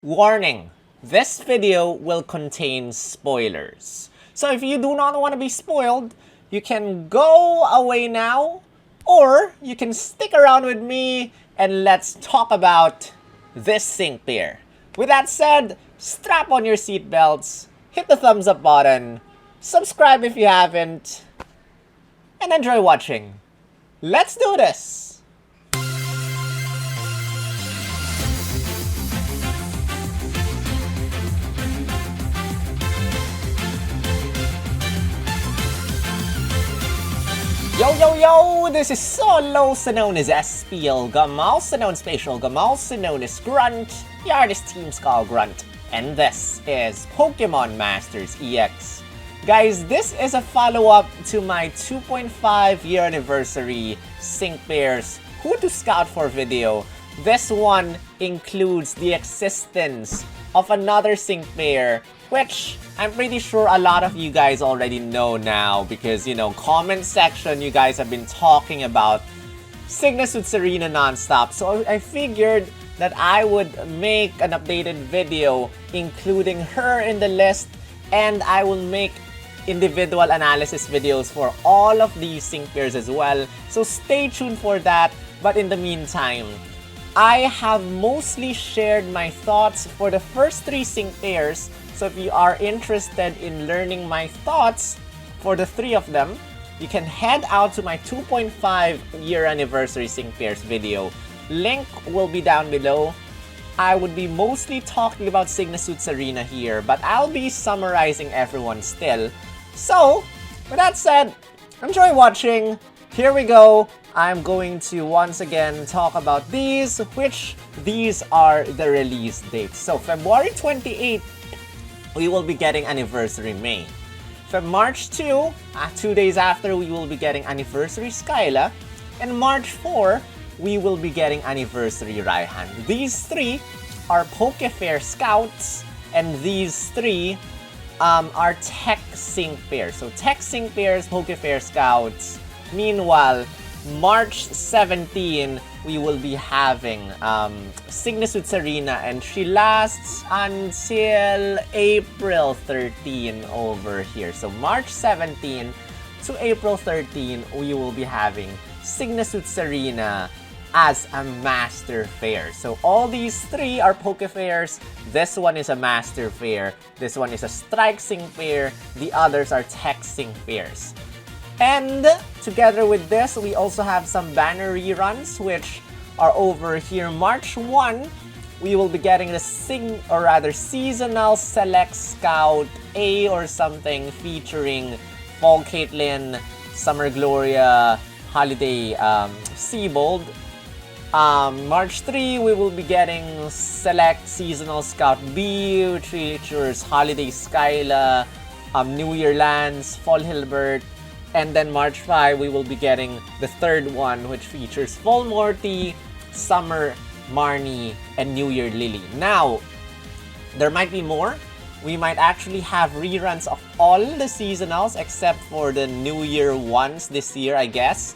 Warning! This video will contain spoilers. So if you do not want to be spoiled, you can go away now, or you can stick around with me and let's talk about this sync pair. With that said, strap on your seatbelts, hit the thumbs up button, subscribe if you haven't, and enjoy watching. Let's do this! Yo! This is Solo, also known as SPL, also known as Spatial, also known as Grunt, the artist team's called Grunt, and this is Pokemon Masters EX. Guys, this is a follow-up to my 2.5 year anniversary Sync Pairs Who to Scout for video. This one includes the existence of another sync pair, which I'm pretty sure a lot of you guys already know now because, you know, comment section, you guys have been talking about SYGNA with Serena nonstop. So I figured that I would make an updated video including her in the list, and I will make individual analysis videos for all of these sync pairs as well. So stay tuned for that. But in the meantime, I have mostly shared my thoughts for the first 3 sync pairs. So if you are interested in learning my thoughts for the 3 of them, you can head out to my 2.5 year anniversary sync pairs video. Link will be down below. I would be mostly talking about SYGNA with Serena here, but I'll be summarizing everyone still. So, with that said, enjoy watching. Here we go. I'm going to once again talk about these, which these are the release dates. So, February 28th, we will be getting Anniversary May. March 2, 2 days after, we will be getting Anniversary Skyla. And March 4, we will be getting Anniversary Raihan. These 3 are Pokefair Scouts, and these 3 are Tech Sync pairs. So Tech Sync pairs, Pokefair Scouts. Meanwhile, March 17, we will be having SYGNA with Serena, and she lasts until April 13 over here. So March 17 to April 13, we will be having SYGNA with Serena as a master fair. So all these 3 are Pokefairs. This one is a master fair. This one is a strike sync pair. The others are tech sync pairs. And together with this, we also have some banner reruns, which are over here. March 1, we will be getting the Seasonal Select Scout A or something featuring Fall Caitlyn, Summer Gloria, Holiday Seabold. March 3, we will be getting Select Seasonal Scout B, which features Holiday Skyla, New Year Lance, Fall Hilbert. And then March 5, we will be getting the third one, which features Fall Morty, Summer Marnie, and New Year Lily. Now, there might be more. We might actually have reruns of all the seasonals except for the New Year ones this year, I guess.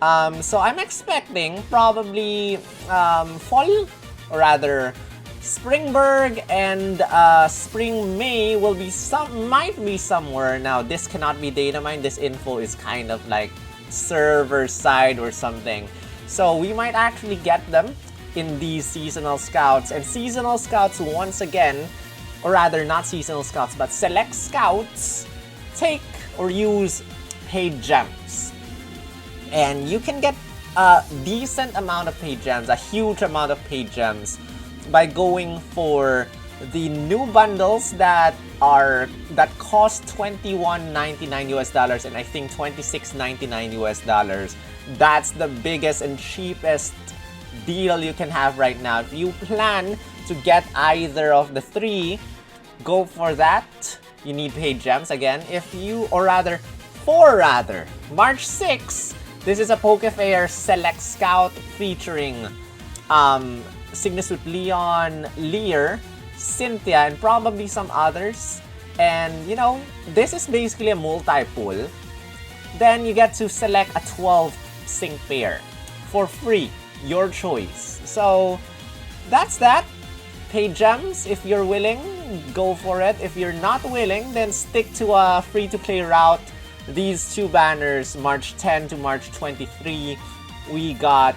So I'm expecting probably Fall, or rather Springburg and Spring May will be might be somewhere. Now this cannot be DATAMINE. This info is kind of like server side or something. So we might actually get them in these seasonal scouts. And seasonal scouts, once again, or rather not seasonal scouts, but select scouts take or use paid gems. And you can get a decent amount of paid gems, a huge amount of paid gems, by going for the new bundles that cost $21.99 US and I think $26.99 US. That's the biggest and cheapest deal you can have right now. If you plan to get either of the 3, go for that. You need paid gems again. March 6, this is a Pokefair Select Scout featuring SYGNA with Leon, Lear, Cynthia, and probably some others. And, you know, this is basically a multi-pull. Then you get to select a 12 sync pair for free, your choice. So that's that. pay gems if you're willing, go for it. If you're not willing, then stick to a free-to-play route. These two banners, March 10 to March 23, we got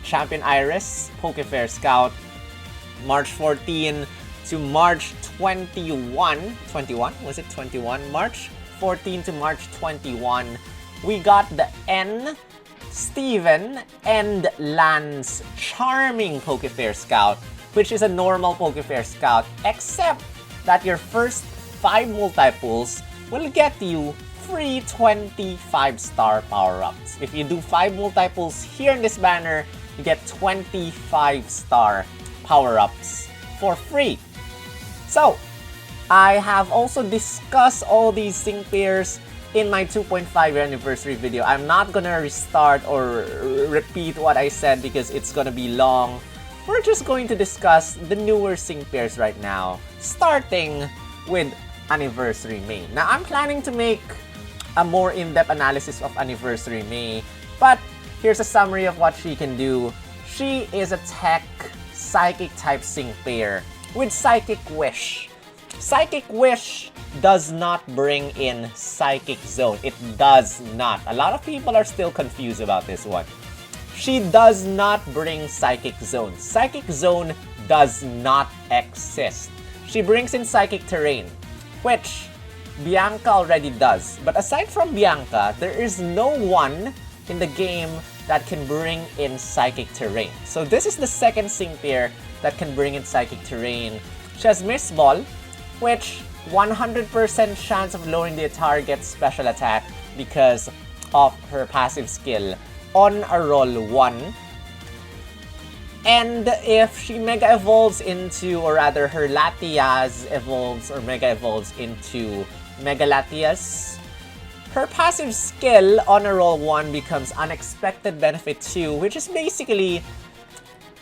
Champion Iris, Pokefair Scout. March 14 to March 21, was it 21? March 14 to March 21, we got the N, Steven, and Lance Charming Pokefair Scout, which is a normal Pokefair Scout, except that your first 5 multiples will get you free 25-star power-ups. If you do 5 multiples here in this banner, you get 25-star power-ups for free. So, I have also discussed all these sync pairs in my 2.5 year anniversary video. I'm not gonna restart or repeat what I said because it's gonna be long. We're just going to discuss the newer sync pairs right now, starting with Anniversary May. Now, I'm planning to make a more in-depth analysis of Anniversary May, but here's a summary of what she can do. She is a tech Psychic type sync pair with Psychic Wish. Psychic Wish does not bring in Psychic Zone. It does not. A lot of people are still confused about this one. She does not bring Psychic Zone. Psychic Zone does not exist. She brings in Psychic Terrain, which Bianca already does. But aside from Bianca, there is no one in the game that can bring in Psychic Terrain. So this is the second sync pair that can bring in Psychic Terrain. She has Miss Ball, which 100% chance of lowering the target's special attack because of her passive skill on a roll 1. And if she Mega Evolves into, or rather her Latias evolves or Mega Evolves into Mega Latias, her passive skill on a roll 1 becomes Unexpected Benefit 2, which is basically,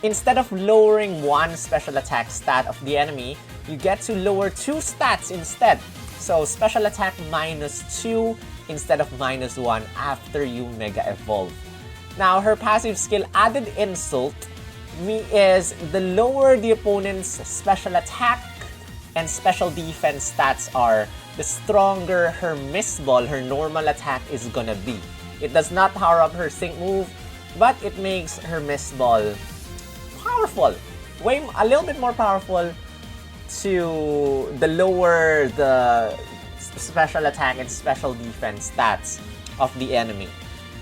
instead of lowering 1 special attack stat of the enemy, you get to lower 2 stats instead. So special attack -2 instead of -1 after you Mega Evolve. Now, her passive skill Added Insult is the lower the opponent's special attack and special defense stats are, the stronger her Miss Ball, her normal attack, is gonna be. It does not power up her sync move, but it makes her Miss Ball powerful. A little bit more powerful to the lower the special attack and special defense stats of the enemy.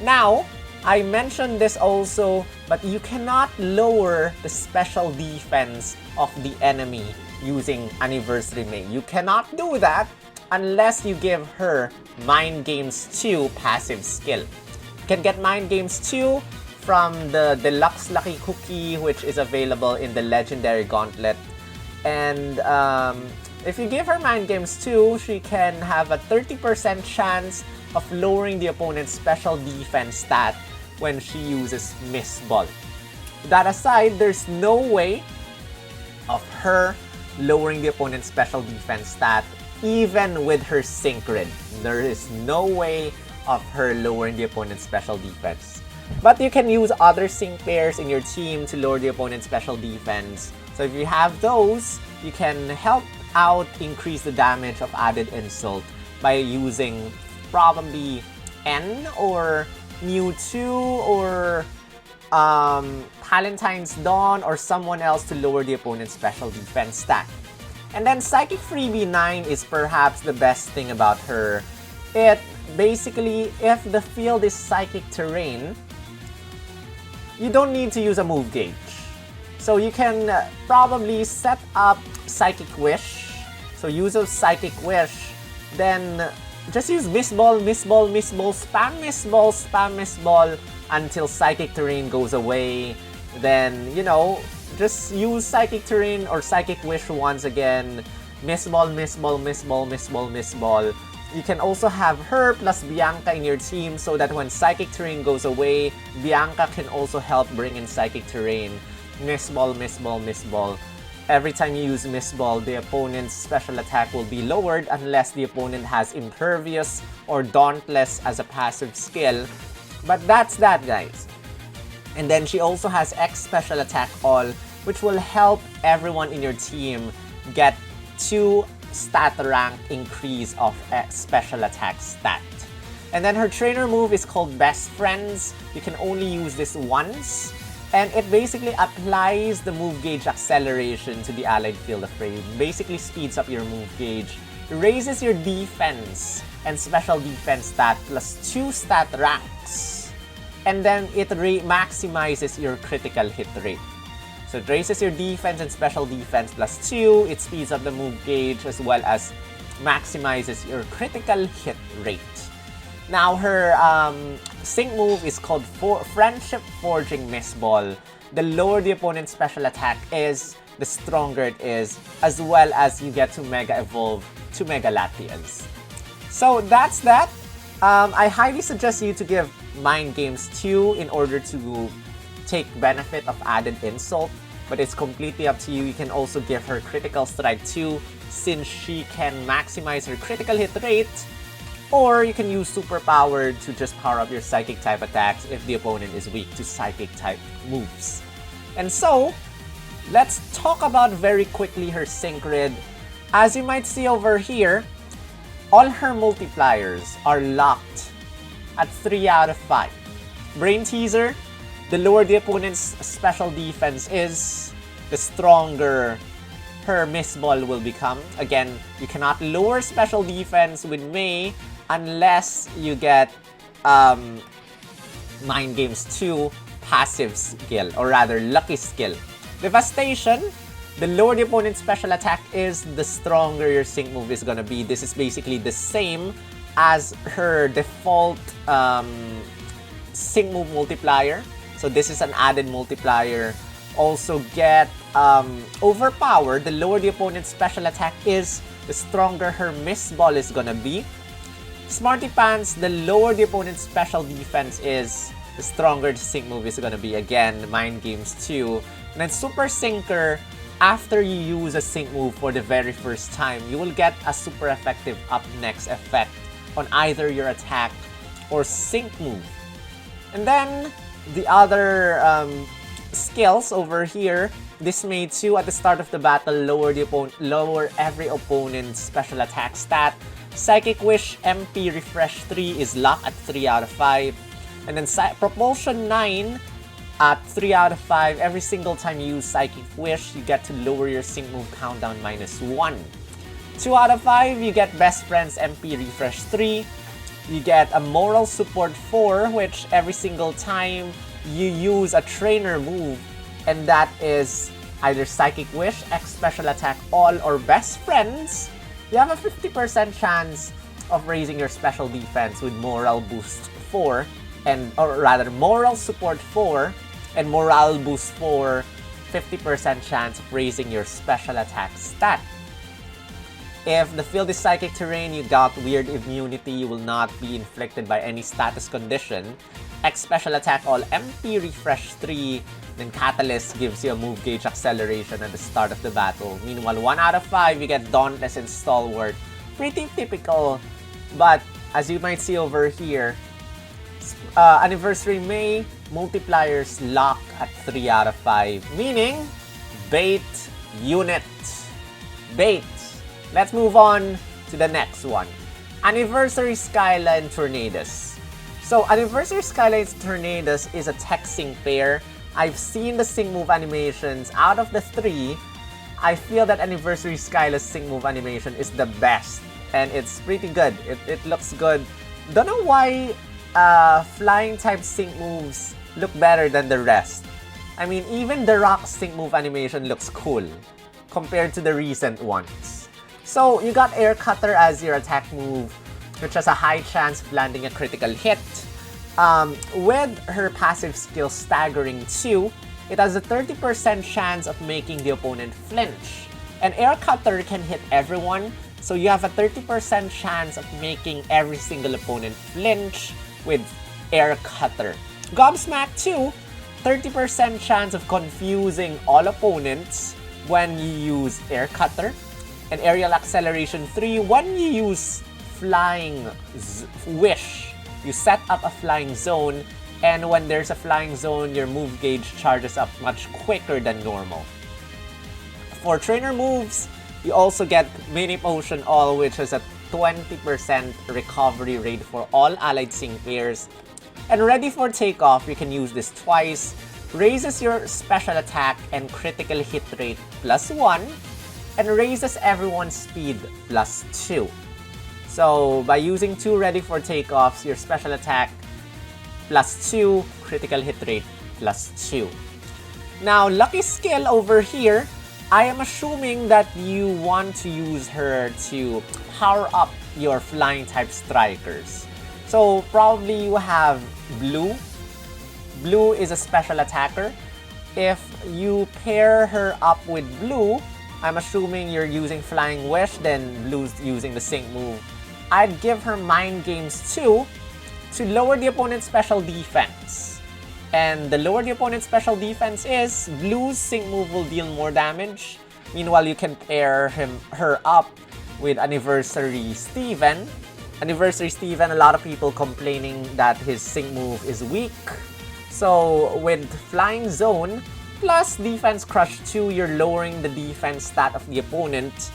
Now, I mentioned this also, but you cannot lower the special defense of the enemy using Anniversary May. You cannot do that unless you give her Mind Games 2 passive skill. You can get Mind Games 2 from the Deluxe Lucky Cookie, which is available in the Legendary Gauntlet. And if you give her Mind Games 2, she can have a 30% chance of lowering the opponent's special defense stat when she uses Miss Ball. That aside, there's no way of her lowering the opponent's special defense stat even with her Sync Grid. There is no way of her lowering the opponent's special defense. But you can use other sync pairs in your team to lower the opponent's special defense. So if you have those, you can help out increase the damage of Added Insult by using probably N or Mewtwo or Palentine's Dawn or someone else to lower the opponent's special defense stat. And then Psychic Freebie 9 is perhaps the best thing about her. It basically, if the field is Psychic Terrain, you don't need to use a move gauge. So you can probably set up Psychic Wish. So use a Psychic Wish, then just use Miss Ball, Miss Ball, Miss Ball, spam Miss Ball, spam Miss Ball until Psychic Terrain goes away. Then, you know, just use Psychic Terrain or Psychic Wish once again. Miss Ball, Miss Ball, Miss Ball, Miss Ball, Miss Ball. You can also have her plus Bianca in your team so that when Psychic Terrain goes away, Bianca can also help bring in Psychic Terrain. Miss Ball, Miss Ball, Miss Ball. Every time you use Miss Ball, the opponent's special attack will be lowered unless the opponent has Impervious or Dauntless as a passive skill. But that's that, guys. And then she also has X Special Attack All, which will help everyone in your team get 2 stat rank increase of special attack stat. And then her trainer move is called Best Friends. You can only use this once. And it basically applies the move gauge acceleration to the allied field of frame. Basically speeds up your move gauge, raises your defense and special defense stat plus 2 stat ranks. And then it maximizes your critical hit rate. So it raises your defense and special defense plus 2. It speeds up the move gauge as well as maximizes your critical hit rate. Now her sync move is called Friendship Forging Miss Ball. The lower the opponent's special attack is, the stronger it is, as well as you get to Mega Evolve to Mega Latias. So that's that. I highly suggest you to give Mind Games 2 in order to take benefit of added insult, but it's completely up to you. You can also give her Critical Strike 2 since she can maximize her critical hit rate, or you can use Superpower to just power up your Psychic type attacks if the opponent is weak to Psychic type moves. And so, let's talk about very quickly her sync grid. As you might see over here, all her multipliers are locked at 3 out of 5. Brain Teaser, the lower the opponent's special defense is, the stronger her Miss Ball will become. Again, you cannot lower special defense with May unless you get Mind Games 2 passive skill, or rather lucky skill. Devastation, the lower the opponent's special attack is, the stronger your sync move is gonna be. This is basically the same as her default sync move multiplier. So this is an added multiplier. Also get Overpower, the lower the opponent's special attack is, the stronger her Miss Ball is gonna be. Smarty Pants, the lower the opponent's special defense is, the stronger the sync move is gonna be. Again, Mind Games 2. And then Super Syncer, after you use a sync move for the very first time, you will get a super effective up next effect on either your attack or sync move. And then the other skills over here, Dismay 2 at the start of the battle, lower every opponent's special attack stat. Psychic Wish MP Refresh 3 is locked at 3 out of 5. And then Propulsion 9 at 3 out of 5. Every single time you use Psychic Wish, you get to lower your sync move countdown -1. 2 out of 5, you get Best Friends MP Refresh 3. You get a Moral Support 4, which every single time you use a trainer move, and that is either Psychic Wish, X Special Attack All, or Best Friends, you have a 50% chance of raising your special defense with Moral Boost 4, or rather Moral Support 4 and Morale Boost 4, 50% chance of raising your special attack stat. If the field is Psychic Terrain, you got Weird Immunity, you will not be inflicted by any status condition. X Special Attack All, MP Refresh 3, then Catalyst gives you a move gauge acceleration at the start of the battle. Meanwhile, 1 out of 5, you get Dauntless and Stalwart. Pretty typical, but as you might see over here, Anniversary May, multipliers lock at 3 out of 5, meaning Bait Unit. Bait. Let's move on to the next one. Anniversary Skyla and Tornadus. So Anniversary Skyla and Tornadus is a tech sync pair. I've seen the sync move animations. Out of the 3, I feel that Anniversary Skyla's sync move animation is the best. And it's pretty good. It looks good. Don't know why flying type sync moves look better than the rest. I mean, even the rock sync move animation looks cool compared to the recent ones. So you got Air Cutter as your attack move, which has a high chance of landing a critical hit. With her passive skill Staggering 2, it has a 30% chance of making the opponent flinch. And Air Cutter can hit everyone, so you have a 30% chance of making every single opponent flinch with Air Cutter. Gobsmack 2, 30% chance of confusing all opponents when you use Air Cutter. And Aerial Acceleration 3, when you use Flying Wish, you set up a flying zone, And when there's a flying zone, your move gauge charges up much quicker than normal. For trainer moves, you also get Mini Potion All, which is a 20% recovery rate for all allied sync pairs. And Ready for Takeoff, you can use this twice. Raises your special attack and critical hit rate +1, and raises everyone's speed +2. So by using 2 Ready for Takeoffs, your special attack +2, critical hit rate +2. Now, lucky skill over here, I am assuming that you want to use her to power up your flying type strikers. So probably you have Blue. Blue is a special attacker. If you pair her up with Blue, I'm assuming you're using Flying Wish, then Blue's using the sync move. I'd give her Mind Games 2 to lower the opponent's special defense. And the lower the opponent's special defense is, Blue's sync move will deal more damage. Meanwhile, you can pair her up with Anniversary Steven. Anniversary Steven, a lot of people complaining that his sync move is weak. So with Flying Zone plus Defense Crush 2, you're lowering the defense stat of the opponent,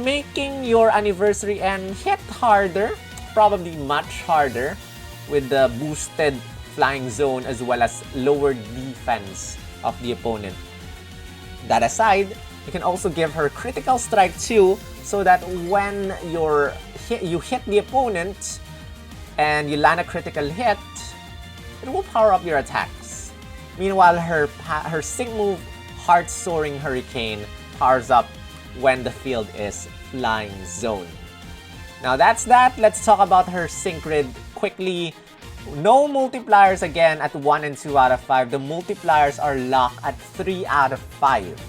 making your Anniversary N hit harder, probably much harder, with the boosted Flying Zone as well as lowered defense of the opponent. That aside, you can also give her Critical Strike 2 so that when you hit the opponent and you land a critical hit, it will power up your attacks. Meanwhile, her sync move, Heart Soaring Hurricane, powers up when the field is Flying Zone. Now that's that. Let's talk about her sync grid quickly. No multipliers again at 1 and 2 out of 5. The multipliers are locked at 3 out of 5.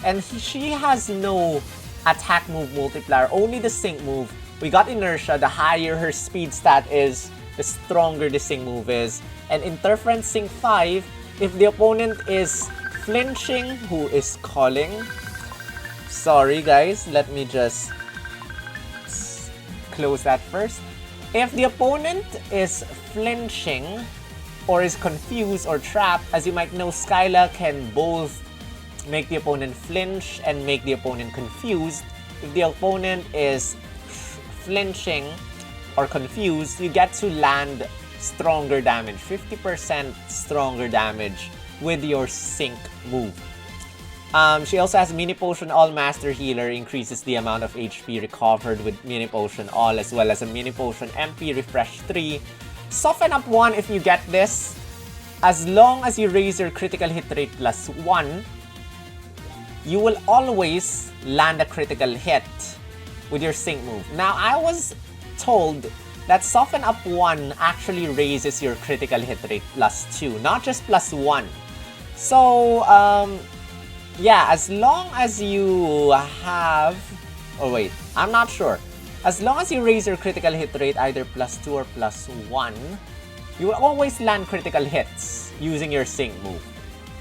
And she has no attack move multiplier, only the sync move. We got Inertia. The higher her speed stat is, the stronger the sync move is. And Interference Sync 5, if the opponent is flinching, who is calling? Sorry guys, let me just close that first. If the opponent is flinching or is confused or trapped, as you might know, Skyla can both make the opponent flinch and make the opponent confused. If the opponent is flinching or confused, you get to land stronger damage, 50% stronger damage with your sync move. She also has Mini Potion All Master Healer, increases the amount of HP recovered with Mini Potion All, as well as a Mini Potion MP Refresh 3. Soften Up 1 if you get this. As long as you raise your critical hit rate +1, you will always land a critical hit with your sync move. Now, I was told that Soften Up 1 actually raises your critical hit rate +2, not just +1. So, yeah, as long as you have... Oh wait, I'm not sure. As long as you raise your critical hit rate either +2 or +1, you will always land critical hits using your sync move.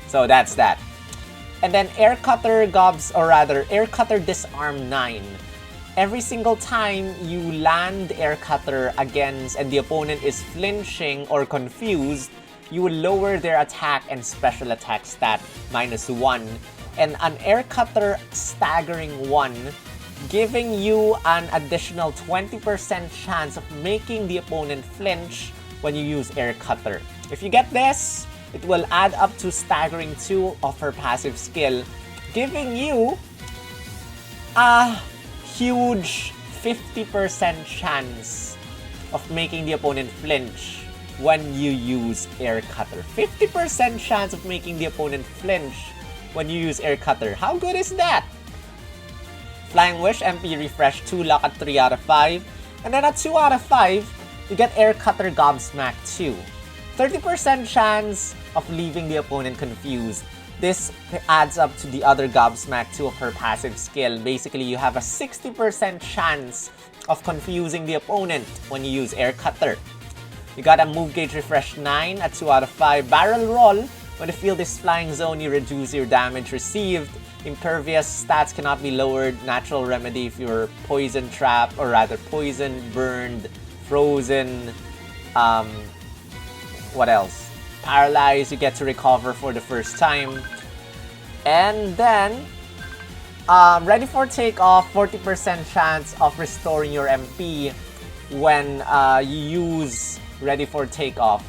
So that's that. And then Air Cutter Air Cutter Disarm 9. Every single time you land Air Cutter against and the opponent is flinching or confused, you will lower their attack and special attack stat -1. And an Air Cutter Staggering 1, giving you an additional 20% chance of making the opponent flinch when you use Air Cutter. If you get this, it will add up to Staggering 2 of her passive skill, giving you a huge 50% chance of making the opponent flinch when you use Air Cutter. 50% chance of making the opponent flinch when you use Air Cutter. How good is that? Flying Wish, MP Refresh 2, lock at 3 out of 5. And then at 2 out of 5, you get Air Cutter Gobsmack 2. 30% chance of leaving the opponent confused. This adds up to the other Gobsmack 2 of her passive skill. Basically, you have a 60% chance of confusing the opponent when you use Air Cutter. You got a Move Gauge Refresh 9 at 2 out of 5. Barrel Roll. When the field is Flying Zone, you reduce your damage received. Impervious stats cannot be lowered. Natural Remedy if you're poison trapped, or rather poisoned, burned, frozen, what else? Paralyze, you get to recover for the first time. And then, ready for takeoff, 40% chance of restoring your MP when you use ready for takeoff.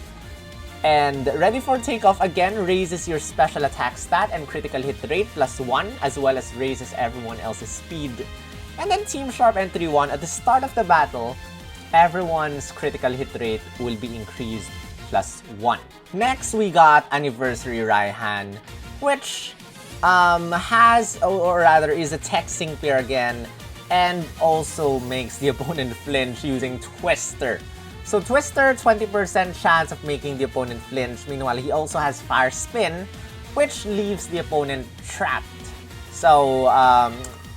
And ready for takeoff again raises your special attack stat and critical hit rate +1, as well as raises everyone else's speed. And then Team Sharp Entry 1, at the start of the battle, everyone's critical hit rate will be increased +1. Next, we got Anniversary Raihan, which has, or rather is a tech sync pair again, and also makes the opponent flinch using Twister. So Twister, 20% chance of making the opponent flinch. Meanwhile, he also has Fire Spin, which leaves the opponent trapped. So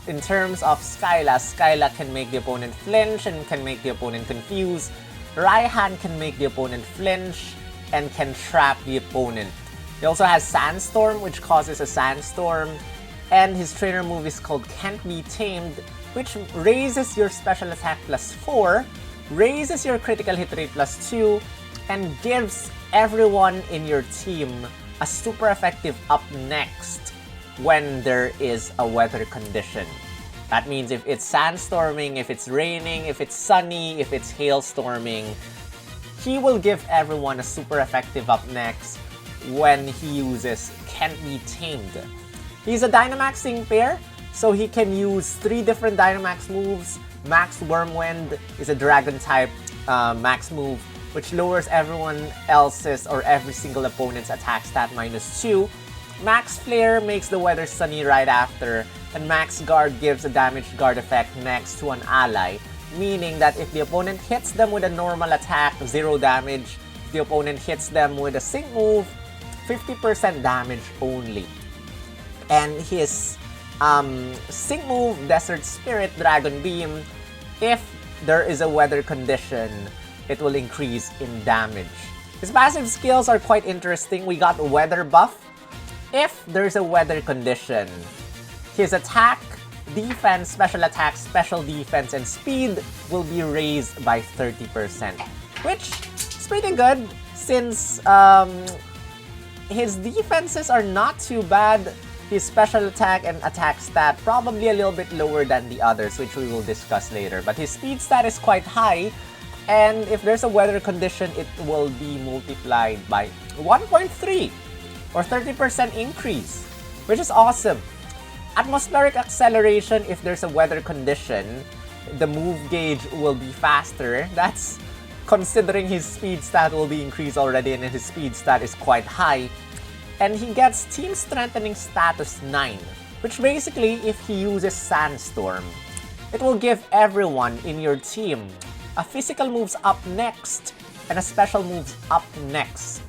in terms of Skyla, Skyla can make the opponent flinch and can make the opponent confused. Raihan can make the opponent flinch and can trap the opponent. He also has Sandstorm, which causes a sandstorm. And his trainer move is called Can't Be Tamed, which raises your special attack +4, raises your critical hit rate +2, and gives everyone in your team a super effective up next when there is a weather condition. That means if it's sandstorming, if it's raining, if it's sunny, if it's hailstorming, he will give everyone a super effective up next when he uses Can't Be Tamed. He's a Dynamax Sync pair, so he can use 3 different Dynamax moves. Max Wormwind is a Dragon type max move, which lowers everyone else's or every single opponent's attack stat -2. Max Flare makes the weather sunny right after, and Max Guard gives a damage guard effect next to an ally, meaning that if the opponent hits them with a normal attack, 0 damage. If the opponent hits them with a sync move, 50% damage only. And his sync move, Desert Spirit Dragon Beam, if there is a weather condition, it will increase in damage. His passive skills are quite interesting. We got weather buff. If there's a weather condition, his attack, defense, special attack, special defense, and speed will be raised by 30%, which is pretty good since his defenses are not too bad. His special attack and attack stat probably a little bit lower than the others, which we will discuss later. But his speed stat is quite high, and if there's a weather condition, it will be multiplied by 1.3 or 30% increase, which is awesome. Atmospheric acceleration, if there's a weather condition, the move gauge will be faster. That's considering his speed stat will be increased already, and his speed stat is quite high. And he gets Team Strengthening status 9, which basically, if he uses Sandstorm, it will give everyone in your team a physical moves up next and a special moves up next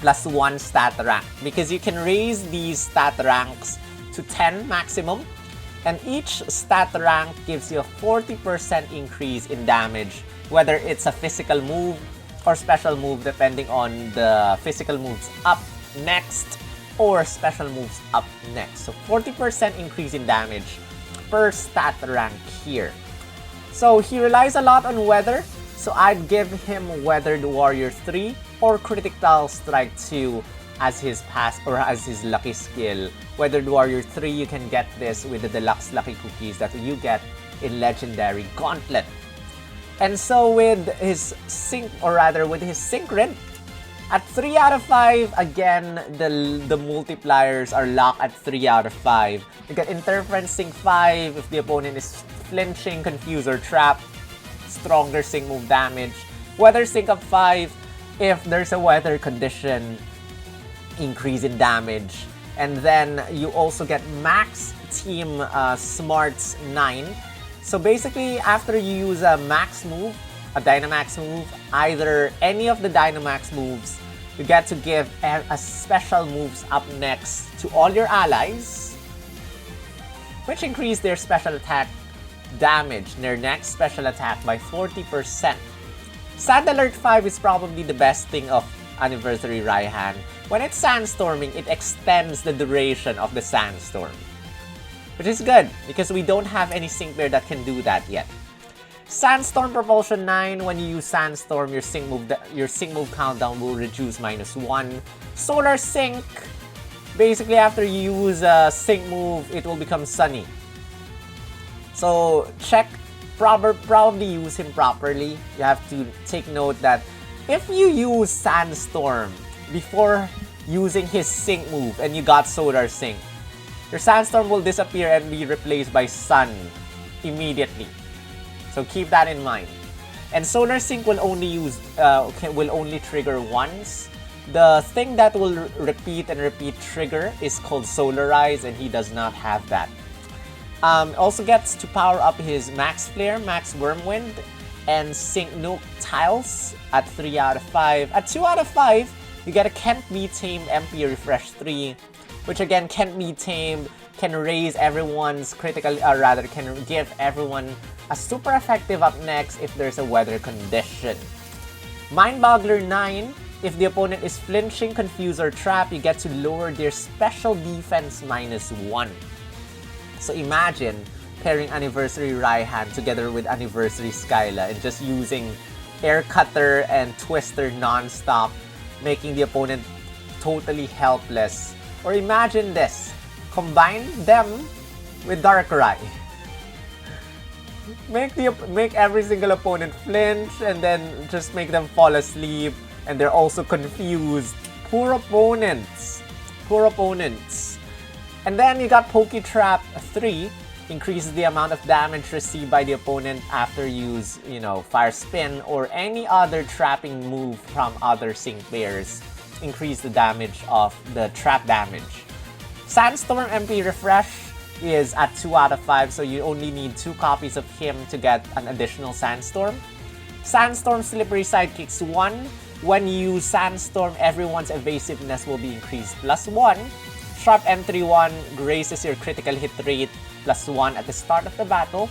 +1 stat rank, because you can raise these stat ranks to 10 maximum, and each stat rank gives you a 40% increase in damage, whether it's a physical move or special move, depending on the physical moves up next or special moves up next. So 40% increase in damage per stat rank here. So he relies a lot on weather, so I'd give him Weathered Warrior 3 or Critical Strike 2 as his pass or as his lucky skill. Weathered Warrior 3, you can get this with the deluxe lucky cookies that you get in Legendary Gauntlet. And so with his sync, or rather with his Synchron, at 3 out of 5, again, the multipliers are locked at 3 out of 5. You get Interference Sync 5 if the opponent is flinching, confused, or trapped. Stronger sync move damage. Weather Sync of 5 if there's a weather condition, increase in damage. And then you also get Max Team Smarts 9. So basically, after you use a max move, a Dynamax move, either any of the Dynamax moves, you get to give a special moves up next to all your allies, which increase their special attack damage, their next special attack by 40%. Sand Alert 5 is probably the best thing of Anniversary Raihan. When it's sandstorming, it extends the duration of the sandstorm, which is good because we don't have any sync pair that can do that yet. Sandstorm Propulsion 9, when you use Sandstorm, your sync move countdown will reduce -1. Solar Sync, basically after you use a sync move, it will become Sunny. So probably use him properly. You have to take note that if you use Sandstorm before using his sync move and you got Solar Sync, your Sandstorm will disappear and be replaced by Sun immediately. So keep that in mind. And Solar Sync will only trigger once. The thing that will repeat trigger is called Solarize, and he does not have that. Also gets to power up his Max Flare, Max Wormwind, and Sync Nuke tiles at 3 out of 5. At 2 out of 5, you get a Can't Be Tamed MP Refresh 3, which again, Can't Be Tamed, can raise everyone's can give everyone a super effective up next if there's a weather condition. Mind Boggler 9, if the opponent is flinching, confused, or trapped, you get to lower their special defense -1. So imagine pairing Anniversary Raihan together with Anniversary Skyla and just using Air Cutter and Twister non-stop, making the opponent totally helpless. Or imagine this, combine them with Darkrai. Make every single opponent flinch and then just make them fall asleep, and they're also confused. Poor opponents. Poor opponents. And then you got Poke Trap 3, increases the amount of damage received by the opponent after use, Fire Spin or any other trapping move from other sync players. Increase the damage of the trap damage. Sandstorm MP Refresh is at 2 out of 5, so you only need 2 copies of him to get an additional Sandstorm. Sandstorm Slippery Sidekicks 1. When you use Sandstorm, everyone's evasiveness will be increased +1. Sharp M31 raises your critical hit rate +1 at the start of the battle.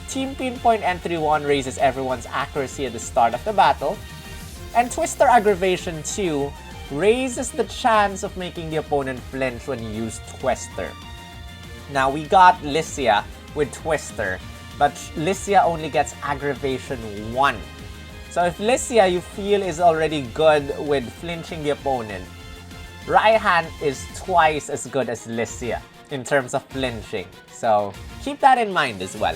Team Pinpoint M31 raises everyone's accuracy at the start of the battle. And Twister Aggravation 2 raises the chance of making the opponent flinch when you use Twister. Now we got Lycia with Twister, but Lycia only gets Aggravation 1. So if Lycia you feel is already good with flinching the opponent, Raihan is twice as good as Lycia in terms of flinching. So keep that in mind as well.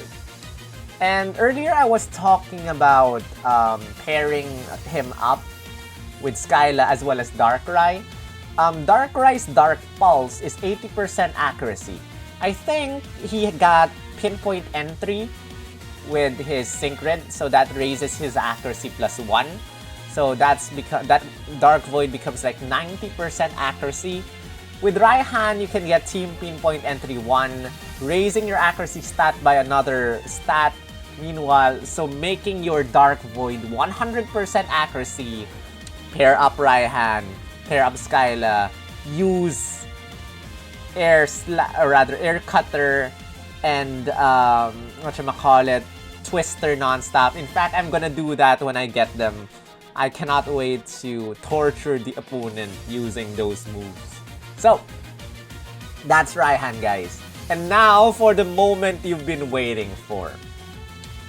And earlier I was talking about pairing him up with Skyla as well as Darkrai. Darkrai's Dark Pulse is 80% accuracy. I think he got Pinpoint Entry with his Synchred, so that raises his accuracy +1. So that's because that Dark Void becomes like 90% accuracy. With Raihan, you can get Team Pinpoint Entry 1, raising your accuracy stat by another stat. Meanwhile, so making your Dark Void 100% accuracy. Pair up Raihan, pair up Skyla, use Air Cutter and Twister non-stop. In fact, I'm gonna do that when I get them. I cannot wait to torture the opponent using those moves. So, that's Raihan, guys. And now for the moment you've been waiting for.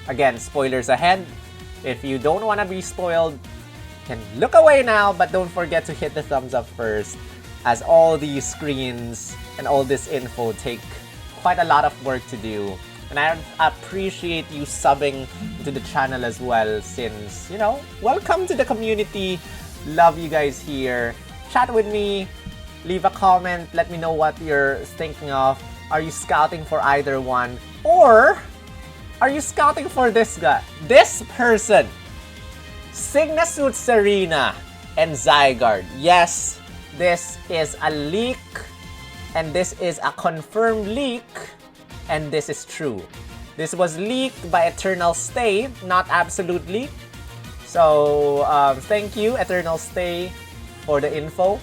Again, spoilers ahead. If you don't want to be spoiled, you can look away now, but don't forget to hit the thumbs up first, as all these screens and all this info take quite a lot of work to do. And I appreciate you subbing to the channel as well, since, welcome to the community. Love you guys here. Chat with me, leave a comment, let me know what you're thinking of. Are you scouting for either one? Or are you scouting for this guy? This person! SYGNA suits Serena and ZYGARDE. Yes, this is a leak, and this is a confirmed leak, and this is true. This was leaked by Eternal Stay, not Absol-utely. So, thank you, Eternal Stay, for the info.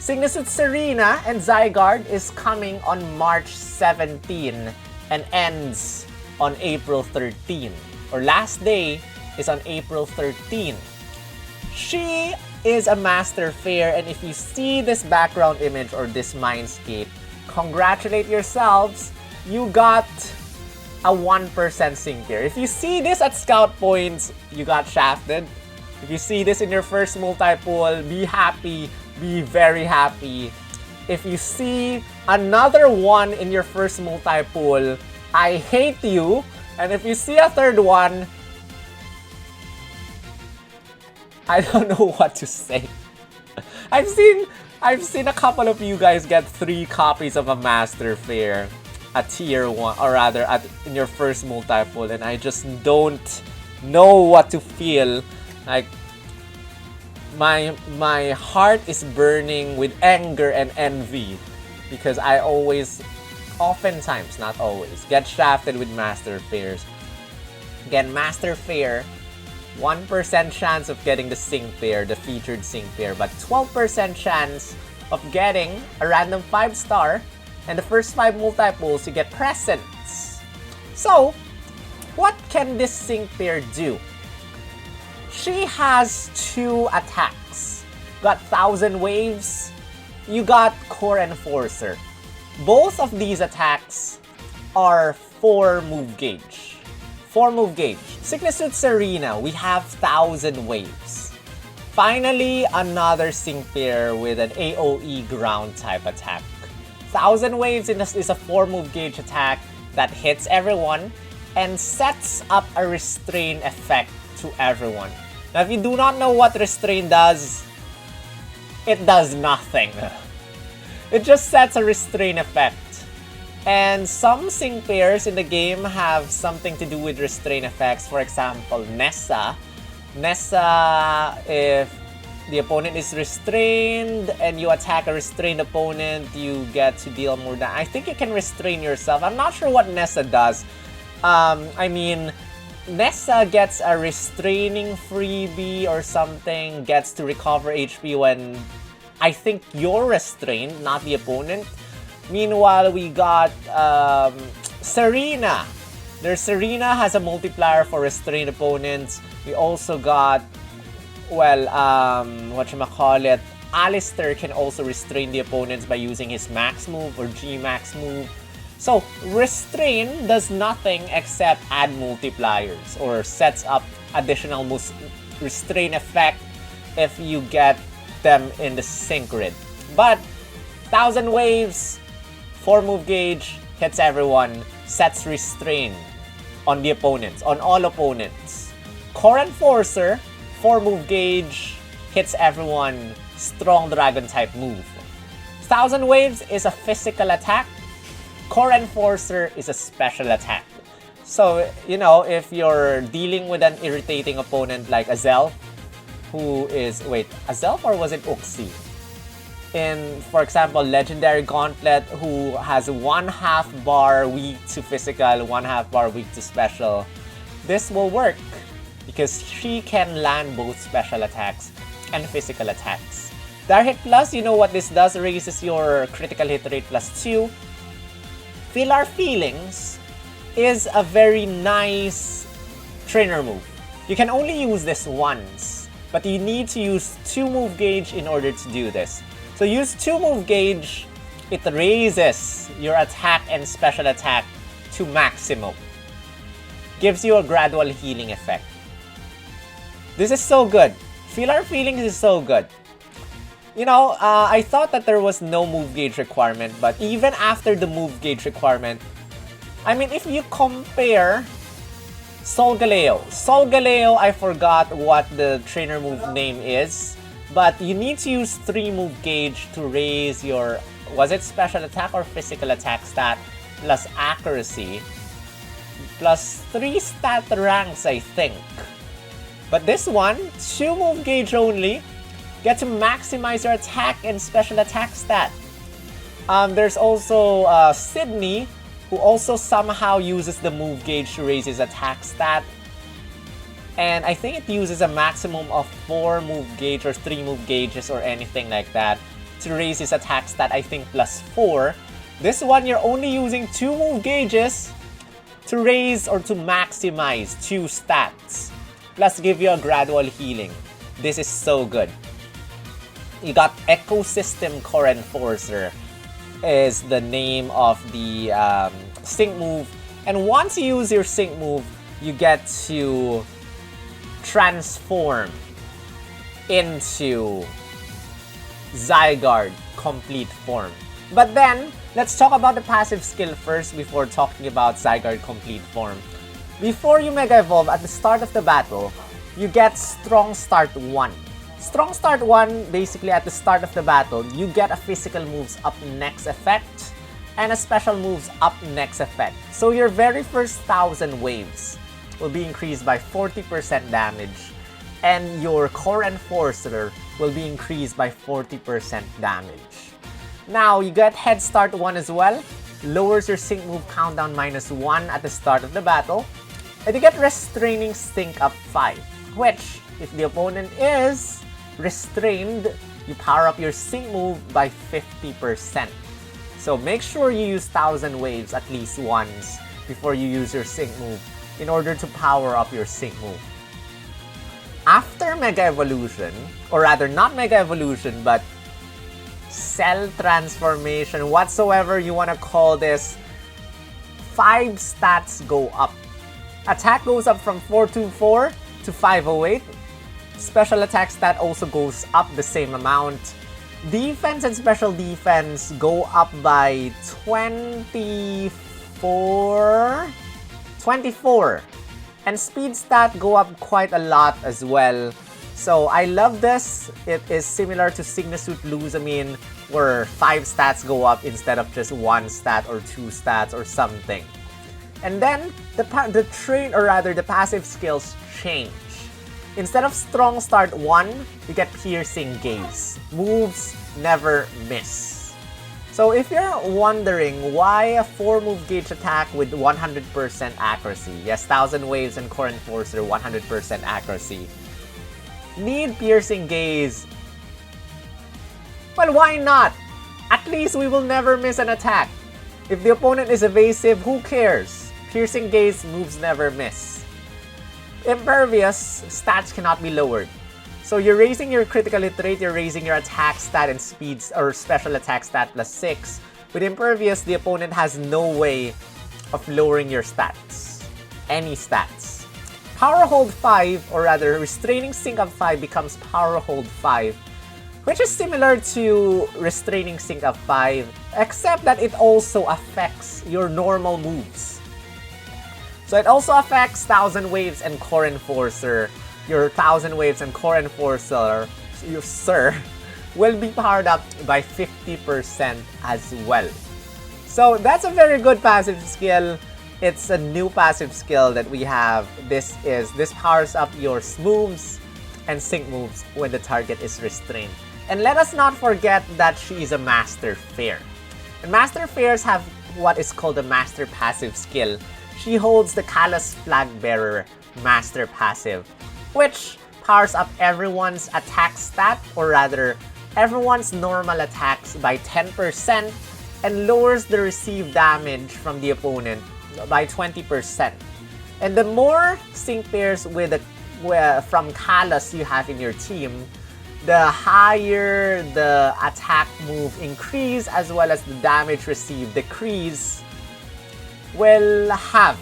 SYGNA suits Serena and ZYGARDE is coming on March 17 and ends on April 13. Or last day is on April 13. She is a Master Fair, and if you see this background image or this mindscape, congratulate yourselves. You got a 1% sync pair. If you see this at scout points, you got shafted. If you see this in your first multi-pull, be happy, be very happy. If you see another one in your first multi-pull, I hate you. And if you see a third one, I don't know what to say. I've seen a couple of you guys get 3 copies of a Master Fair, a tier 1, or rather in your first multi-pull, and I just don't know what to feel. Like, my heart is burning with anger and envy because I oftentimes, not always, get shafted with Master Fairs. Again, Master Fair, 1% chance of getting the sync pair, the featured sync pair, but 12% chance of getting a random 5-star, and the first 5 multi-pulls you get presents. So, what can this sync pair do? She has 2 attacks. Got 1000 Waves, you got Core Enforcer. Both of these attacks are 4 move gauge. 4 move gauge. Sickness with Serena, we have 1000 Waves. Finally, another sync pair with an AoE ground type attack. 1000 Waves is a 4 move gauge attack that hits everyone and sets up a restrain effect to everyone. Now, if you do not know what restrain does, it does nothing. It just sets a restrain effect. And some sync pairs in the game have something to do with restrain effects. For example, Nessa. Nessa, if the opponent is restrained and you attack a restrained opponent, you get to deal more damage. I think you can restrain yourself. I'm not sure what Nessa does. I mean, Nessa gets a restraining freebie or something, gets to recover HP when I think you're restrained, not the opponent. Meanwhile, we got Serena. Serena has a multiplier for restrained opponents. We also got, well, whatchamacallit, Alistair can also restrain the opponents by using his max move or G-max move. So, restrain does nothing except add multipliers or sets up additional restrain effect if you get them in the sync grid. But 1000 Waves, 4 move gauge, hits everyone, sets restrain on the opponents, on all opponents. Core Enforcer, 4 move gauge, hits everyone, strong dragon type move. 1000 Waves is a physical attack. Core Enforcer is a special attack. So, you know, if you're dealing with an irritating opponent like Azel, who is, wait, Azel or was it Uxie? In, for example, Legendary Gauntlet, who has 1/2 bar weak to physical, 1/2 bar weak to special, this will work because she can land both special attacks and physical attacks. Dire Hit Plus, you know what this does? Raises your critical hit rate +2. Feel Our Feelings is a very nice trainer move. You can only use this once, but you need to use 2 move gauge in order to do this. So use 2 move gauge, it raises your attack and special attack to maximum. Gives you a gradual healing effect. This is so good. Feel Our Feelings is so good. You know, I thought that there was no move gauge requirement, but even after the move gauge requirement, I mean, if you compare Solgaleo, I forgot what the trainer move name is, but you need to use 3 move gauge to raise your, was it special attack or physical attack stat, plus accuracy, plus 3 stat ranks, I think. But this one, 2 move gauge only, get to maximize your attack and special attack stat. There's also Sydney, who also somehow uses the move gauge to raise his attack stat. And I think it uses a maximum of 4 move gauge or 3 move gauges or anything like that to raise his attack stat, I think +4. This one, you're only using 2 move gauges to raise or to maximize 2 stats, plus give you a gradual healing. This is so good. You got Ecosystem Core Enforcer is the name of the sync move. And once you use your sync move, you get to transform into ZYGARDE complete form. But then, let's talk about the passive skill first before talking about ZYGARDE complete form. Before you Mega Evolve, at the start of the battle, you get Strong Start 1. Strong Start 1, basically at the start of the battle, you get a physical moves up next effect and a special moves up next effect. So your very first 1,000 waves will be increased by 40% damage, and your Core Enforcer will be increased by 40% damage. Now, you get Head Start 1 as well, lowers your sync move countdown -1 at the start of the battle, and you get Restraining Sync up 5, which, if the opponent is restrained, you power up your sync move by 50%. So make sure you use 1,000 waves at least once before you use your sync move in order to power up your sync move. After Mega Evolution, or rather not Mega Evolution, but Cell Transformation, whatsoever you want to call this, 5 stats go up. Attack goes up from 424 to 508. Special attack stat also goes up the same amount. Defense and special defense go up by 24. And speed stat go up quite a lot as well. So I love this. It is similar to SYGNA, where 5 stats go up instead of just 1 stat or 2 stats or something. And then the passive skills change. Instead of Strong Start 1, you get Piercing Gaze. Moves never miss. So if you're wondering why a 4-move gauge attack with 100% accuracy, yes, 1,000 waves and Core Enforcer 100% accuracy, need Piercing Gaze, well, why not? At least we will never miss an attack. If the opponent is evasive, who cares? Piercing Gaze, moves never miss. Impervious, stats cannot be lowered. So you're raising your critical hit rate, you're raising your attack stat and speeds or special attack stat +6. With Impervious, the opponent has no way of lowering your stats. Any stats. Power Hold 5, or rather Restraining Sync up 5 becomes Power Hold 5, which is similar to Restraining Sync up 5, except that it also affects your normal moves. So it also affects 1,000 waves and Core Enforcer. Your 1,000 waves and Core Enforcer, will be powered up by 50% as well. So that's a very good passive skill. It's a new passive skill that we have. This powers up your moves and sync moves when the target is restrained. And let us not forget that she is a Master Fair. And Master Fairs have what is called a Master Passive skill. She holds the Callous Flag Bearer Master Passive, which powers up everyone's attack stat, or rather, everyone's normal attacks by 10% and lowers the received damage from the opponent by 20%. And the more sync pairs from Callous you have in your team, the higher the attack move increase as well as the damage received decrease. Will have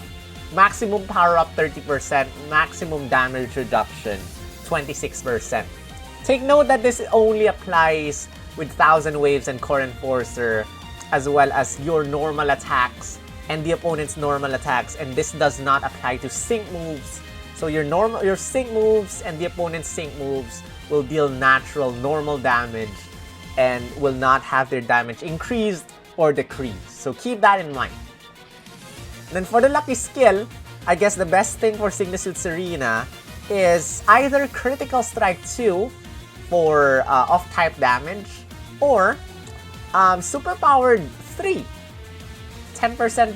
maximum power up 30%, maximum damage reduction 26%. Take note that this only applies with 1,000 waves and Core Enforcer, as well as your normal attacks and the opponent's normal attacks, and this does not apply to sync moves. So your sync moves and the opponent's sync moves will deal natural, normal damage and will not have their damage increased or decreased. So keep that in mind. Then for the lucky skill, I guess the best thing for SYGNA Serena is either Critical Strike 2 for off-type damage, or Superpowered 3, 10%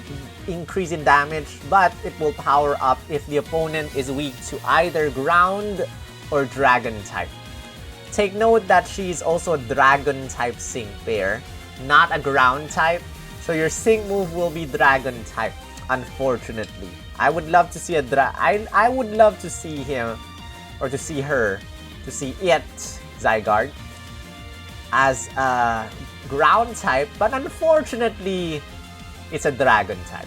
increase in damage, but it will power up if the opponent is weak to either ground or dragon type. Take note that she's also a dragon type sync pair, not a ground type, so your sync move will be dragon type. Unfortunately, I would love to see I would love to see him, or to see her, to see it, ZYGARDE, as a ground type, but unfortunately, it's a dragon type.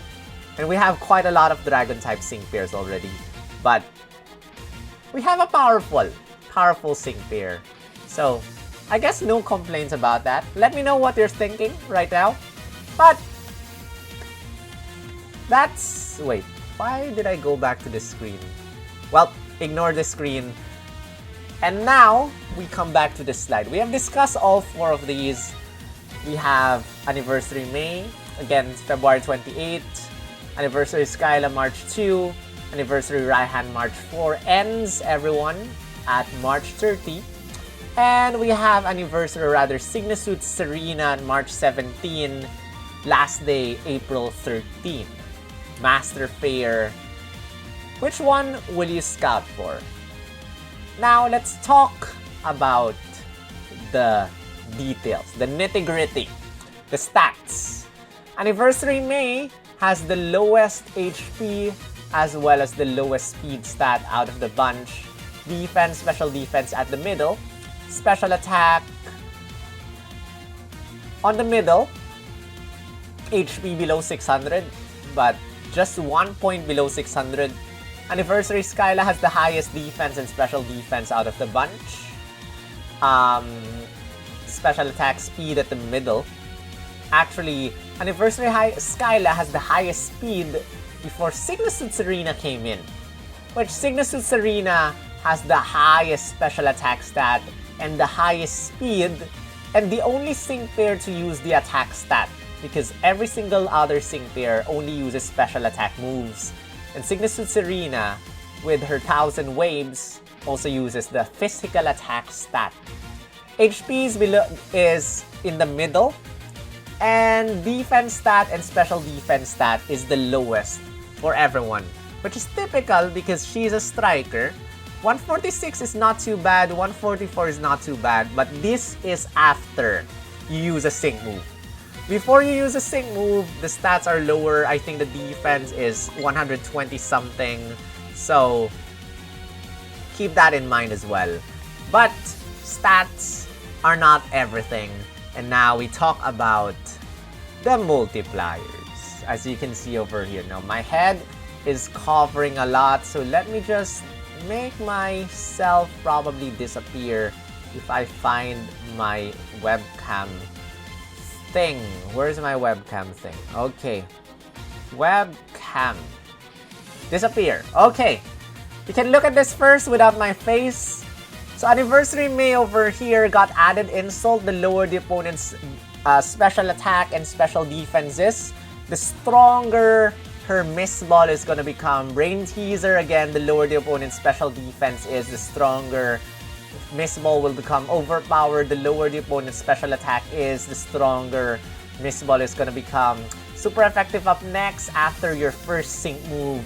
And we have quite a lot of dragon-type sync pairs already. But we have a powerful sync pair. So, I guess no complaints about that. Let me know what you're thinking right now. But, that's... Wait, why did I go back to the screen? Well, ignore the screen. And now, we come back to this slide. We have discussed all 4 of these. We have Anniversary May, again, February 28, Anniversary Skyla, March 2, Anniversary Raihan, March 4, ends, everyone, at March 30. And we have Anniversary, or rather, SYGNA Suit Serena, March 17, last day, April 13. Master Fair. Which one will you scout for? Now, let's talk about the details, the nitty-gritty, the stats. Anniversary May has the lowest HP as well as the lowest speed stat out of the bunch. Defense, special defense at the middle. Special attack on the middle. HP below 600, but just 1 point below 600. Anniversary Skyla has the highest defense and special defense out of the bunch. Special attack speed at the middle. Actually, Anniversary Skyla has the highest speed before SYGNA Suit Serena came in. Which SYGNA Suit Serena has the highest special attack stat and the highest speed, and the only sync pair to use the attack stat, because every single other sync pair only uses special attack moves. And SYGNA Suit Serena, with her 1000 waves, also uses the physical attack stat. HP is in the middle, and defense stat and special defense stat is the lowest for everyone, which is typical because she's a striker. 146 is not too bad, 144 is not too bad, but this is after you use a sync move. Before you use a sync move, the stats are lower. I think the defense is 120 something. So keep that in mind as well. But stats are not everything. And now we talk about the multipliers. As you can see over here. Now my head is covering a lot. So let me just make myself probably disappear if I find my webcam thing. Where's my webcam thing? Okay. Webcam. Disappear. Okay. You can look at this first without my face. So Anniversary May over here got added insult. The lower the opponent's special attack and special defenses, the stronger her miss ball is gonna become. Brain teaser, again, the lower the opponent's special defense is, the stronger miss ball will become. Overpowered, the lower the opponent's special attack is, the stronger miss ball is gonna become. Super effective up next after your first sync move,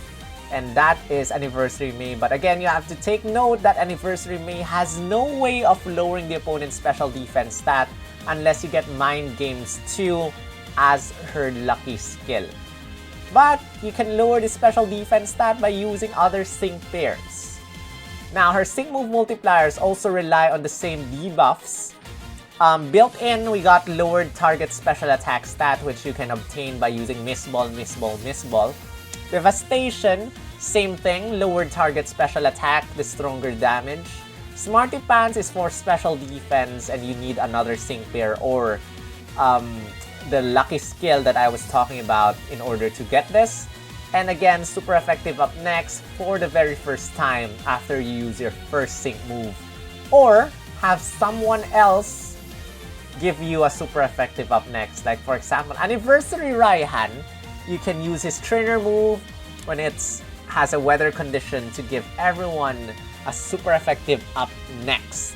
and that is Anniversary May. But again, you have to take note that Anniversary May has no way of lowering the opponent's special defense stat unless you get Mind Games 2 as her lucky skill. But you can lower the special defense stat by using other sync pairs. Now, her sync move multipliers also rely on the same debuffs. Built in, we got lowered target special attack stat, which you can obtain by using Miss Ball, Miss Ball, Miss Ball. Devastation, same thing, lowered target special attack, the stronger damage. Smarty Pants is for special defense, and you need another sync pair or the lucky skill that I was talking about in order to get this. And again, super effective up next for the very first time after you use your first sync move. Or have someone else give you a super effective up next. Like for example, Anniversary Raihan, you can use his trainer move when it has a weather condition to give everyone a super effective up next.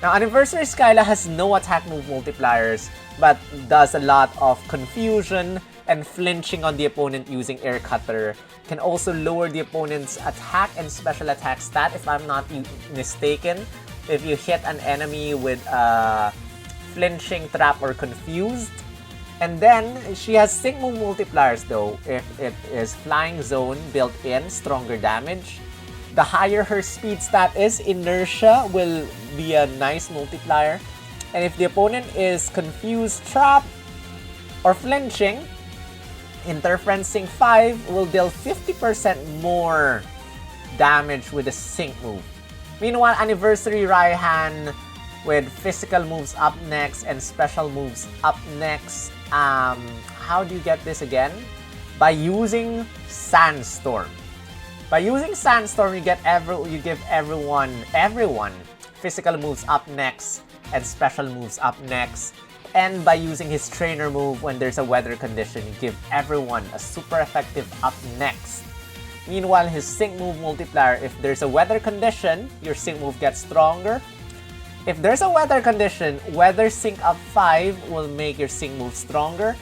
Now, Anniversary Skyla has no attack move multipliers, but does a lot of confusion and flinching on the opponent using Air Cutter. Can also lower the opponent's attack and special attack stat, if I'm not mistaken, if you hit an enemy with a flinching, trap, or confused. And then, she has sync move multipliers though. If it is Flying Zone built in, stronger damage. The higher her speed stat is, Inertia will be a nice multiplier. And if the opponent is confused, trap, or flinching, Interference Sync 5 will deal 50% more damage with a sync move. Meanwhile, Anniversary Raihan with physical moves up next and special moves up next. How do you get this again? By using Sandstorm. By using Sandstorm, you give everyone physical moves up next and special moves up next. And by using his trainer move when there's a weather condition, you give everyone a super effective up next. Meanwhile, his sync move multiplier, if there's a weather condition, your sync move gets stronger. If there's a weather condition, weather sync up 5 will make your sync move stronger.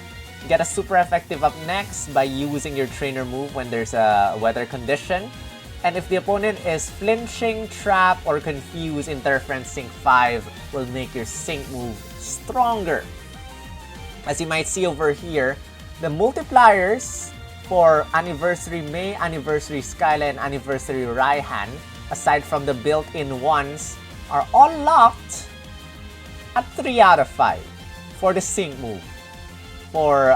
Get a super effective up next by using your trainer move when there's a weather condition. And if the opponent is flinching, trap, or confused, Interference Sync 5 will make your sync move stronger. As you might see over here, the multipliers for Anniversary May, Anniversary Skyla, and Anniversary Raihan, aside from the built-in ones, are all locked at 3 out of 5 for the sync move. For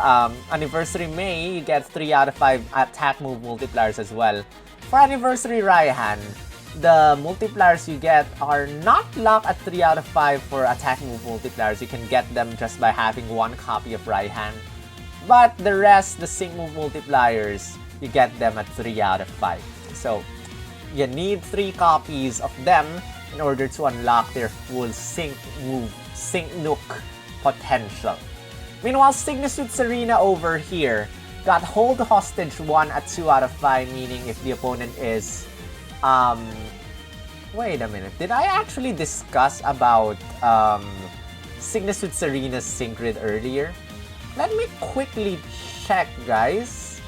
Anniversary May, you get 3 out of 5 attack move multipliers as well. For Anniversary Raihan, the multipliers you get are not locked at 3 out of 5 for attack move multipliers. You can get them just by having one copy of Raihan. But the rest, the sync move multipliers, you get them at 3 out of 5. So you need 3 copies of them in order to unlock their full sync move, sync nuke potential. Meanwhile, SYGNA Suit Serena over here got Hold Hostage 1 at 2 out of 5, meaning if the opponent is... wait a minute, did I actually discuss about SYGNA Suit Serena's sync grid earlier? Let me quickly check, guys.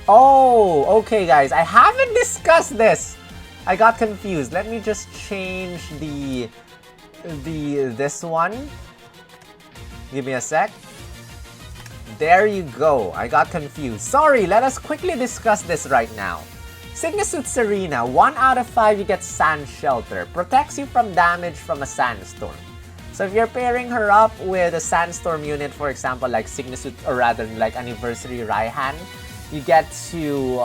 Oh, okay, guys, I haven't discussed this. I got confused. Let me just change this one. Give me a sec. There you go. I got confused. Sorry, let us quickly discuss this right now. SYGNA Suit Serena, 1 out of 5 you get Sand Shelter. Protects you from damage from a sandstorm. So if you're pairing her up with a sandstorm unit, for example, like SYGNA Suit, or rather like Anniversary Raihan, you get to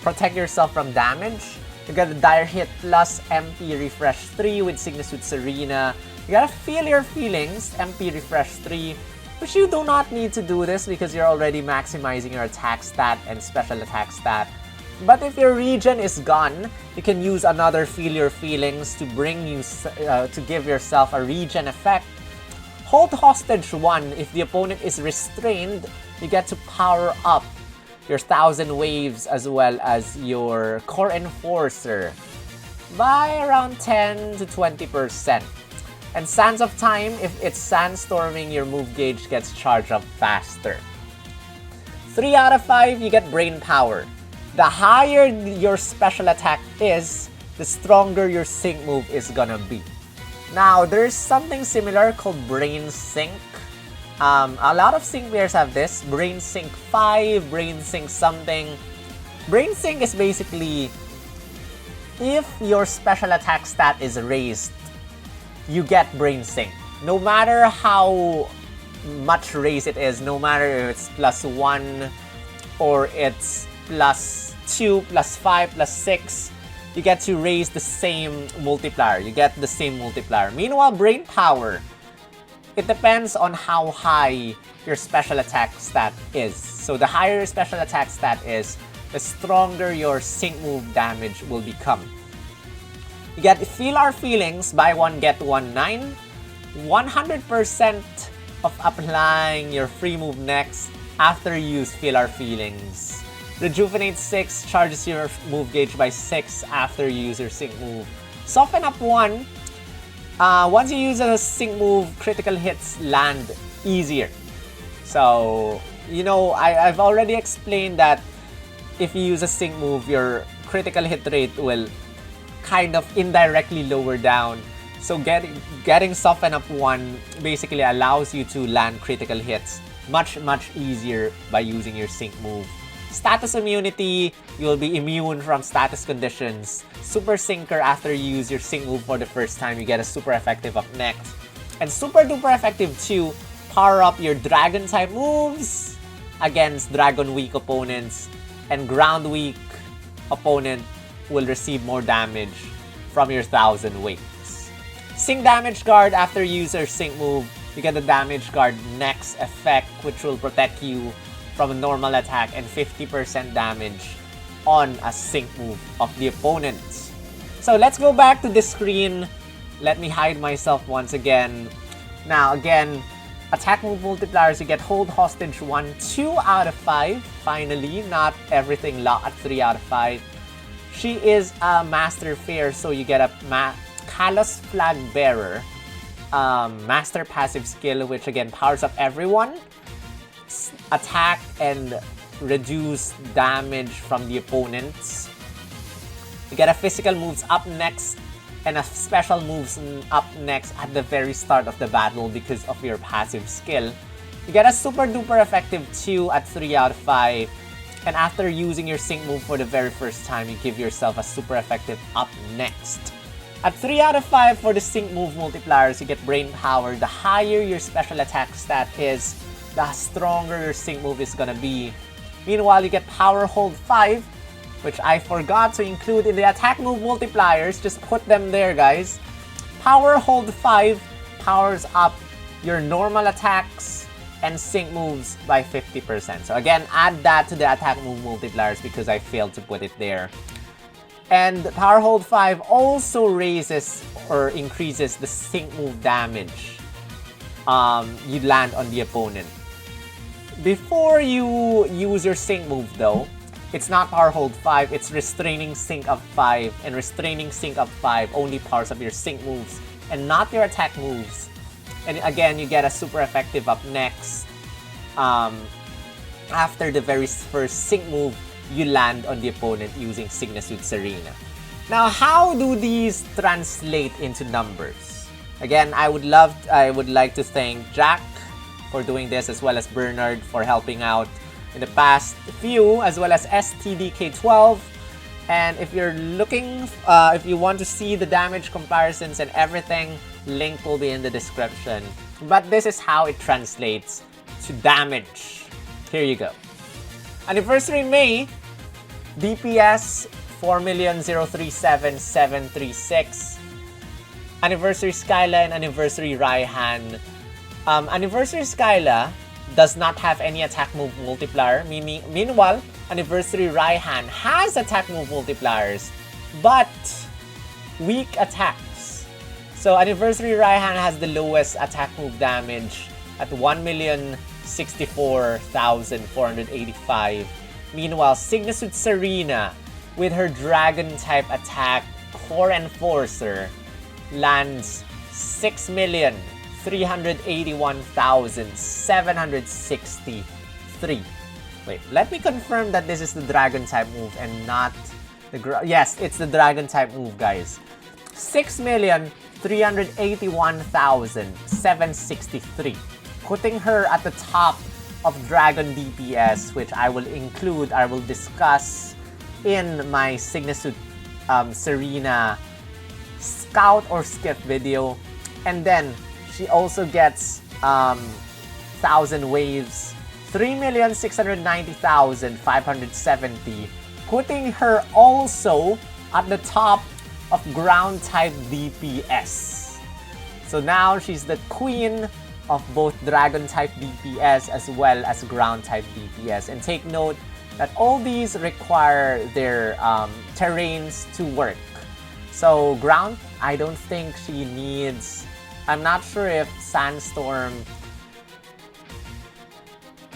protect yourself from damage. You get a Dire Hit plus MP Refresh 3 with SYGNA Suit Serena. You gotta Feel Your Feelings, MP Refresh 3, which you do not need to do this because you're already maximizing your attack stat and special attack stat. But if your regen is gone, you can use another Feel Your Feelings to bring you to give yourself a regen effect. Hold Hostage 1, if the opponent is restrained, you get to power up your 1000 waves as well as your Core Enforcer by around 10 to 20%. And Sands of Time, if it's sandstorming, your move gauge gets charged up faster. 3 out of 5, you get Brain Power. The higher your special attack is, the stronger your sync move is gonna be. Now, there's something similar called Brain Sync. A lot of sync players have this. Brain Sync 5, Brain Sync something. Brain Sync is basically, if your special attack stat is raised, you get Brain Sync. No matter how much raise it is, no matter if it's +1 or it's +2, +5, +6, you get to raise the same multiplier. You get the same multiplier. Meanwhile, Brain Power, it depends on how high your special attack stat is. So the higher your special attack stat is, the stronger your sync move damage will become. You get Feel Our Feelings, buy 1 get 1 9. 100% of applying your free move next after you use Feel Our Feelings. Rejuvenate 6 charges your move gauge by 6 after you use your sync move. Soften Up 1. Once you use a sync move, critical hits land easier. So, you know, I've already explained that if you use a sync move, your critical hit rate will kind of indirectly lower down. So getting Soften Up 1 basically allows you to land critical hits much easier by using your sync move. Status Immunity, you'll be immune from status conditions. Super Syncer, after you use your sync move for the first time, you get a super effective up next. And super duper effective too, power up your dragon type moves against Dragon Weak opponents, and Ground Weak opponent will receive more damage from your 1000 weights. Sync Damage Guard, after user sync move, you get the Damage Guard next effect, which will protect you from a normal attack and 50% damage on a sync move of the opponent. So let's go back to the screen. Let me hide myself once again. Now again, attack move multipliers, you get Hold Hostage 1, 2 out of 5. Finally, not everything lock at 3 out of 5. She is a Master Fair, so you get a Callous Flag Bearer. Master passive skill, which again powers up everyone. Attack and reduce damage from the opponents. You get a physical moves up next and a special moves up next at the very start of the battle because of your passive skill. You get a super duper effective 2 at 3 out of 5. And after using your sync move for the very first time, you give yourself a super effective up next. At 3 out of 5 for the sync move multipliers, you get Brain Power. The higher your special attack stat is, the stronger your sync move is gonna be. Meanwhile, you get Power Hold 5, which I forgot to include in the attack move multipliers. Just put them there, guys. Power Hold 5 powers up your normal attacks and sync moves by 50%. So again, add that to the attack move multipliers because I failed to put it there. And Power Hold 5 also raises or increases the sync move damage you land on the opponent. Before you use your sync move though, it's not Power Hold 5, it's Restraining Sync of 5. And Restraining Sync of 5 only powers up your sync moves and not your attack moves. And again, you get a super effective up next. After the very first sync move, you land on the opponent using SYGNA Suit Serena. Now, how do these translate into numbers? Again, I would like to thank Jack for doing this, as well as Bernard for helping out in the past few, as well as STDK12. And if you're looking, if you want to see the damage comparisons and everything, link will be in the description. But this is how it translates to damage. Here you go. Anniversary May, DPS 4,037,736. Anniversary Skyla and Anniversary Raihan. Anniversary Skyla does not have any attack move multiplier. Meanwhile, Anniversary Raihan has attack move multipliers, but weak attacks. So Anniversary Raihan has the lowest attack move damage at 1,064,485. Meanwhile, SYGNA Suit Serena, with her Dragon type attack, Core Enforcer, lands 6,381,763. Wait, let me confirm that this is the Dragon type move and not the... Yes, it's the Dragon type move, guys. 6,381,763. Putting her at the top of Dragon DPS, which I will discuss in my SYGNA Suit Serena Scout or Skiff video. And then she also gets 1,000 waves, 3,690,570, putting her also at the top of ground type DPS. So now she's the queen of both Dragon type DPS as well as ground type DPS. And take note that all these require their terrains to work. So ground, I don't think she needs... I'm not sure if Sandstorm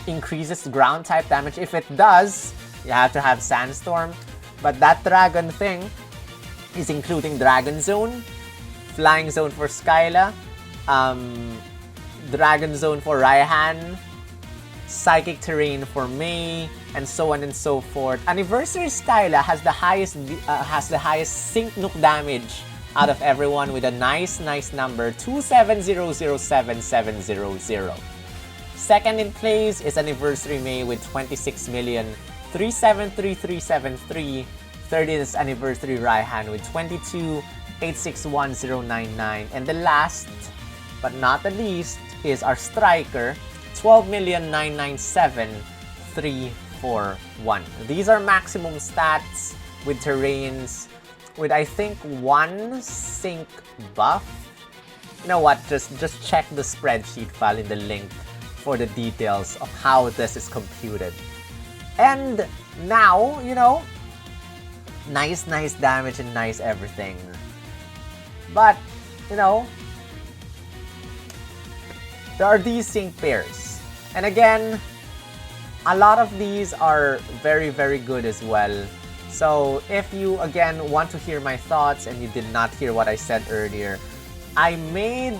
increases ground type damage. If it does, you have to have Sandstorm. But that Dragon thing is including Dragon Zone, Flying Zone for Skyla, Dragon Zone for Raihan, Psychic Terrain for May, and so on and so forth. Anniversary Skyla has the highest sync nuke damage out of everyone with a nice number, 27007,700. Second in place is Anniversary May with 26,373,373. Third is Anniversary Raihan with 22,861,099. And the last but not the least is our Striker, 12,997,000. 3, 4, 1. These are maximum stats with terrains, with I think 1 sync buff. You know what, just check the spreadsheet file in the link for the details of how this is computed. And now, you know, nice damage and nice everything. But, you know, there are these sync pairs. And again, a lot of these are very good as well. So if you again want to hear my thoughts and you did not hear what I said earlier, I made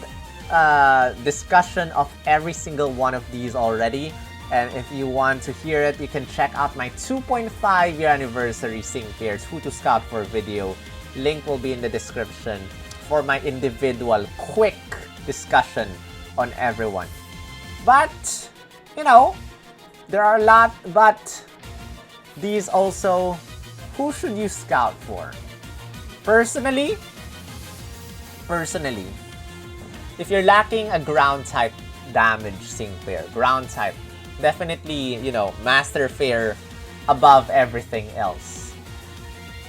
a discussion of every single one of these already. And if you want to hear it, you can check out my 2.5-year anniversary sync pairs Who to Scout for video. Link will be in the description for my individual quick discussion on everyone. But, you know, there are a lot, but these also, who should you scout for? Personally, if you're lacking a ground type damage sync pair, ground type, definitely, you know, Master Fair above everything else.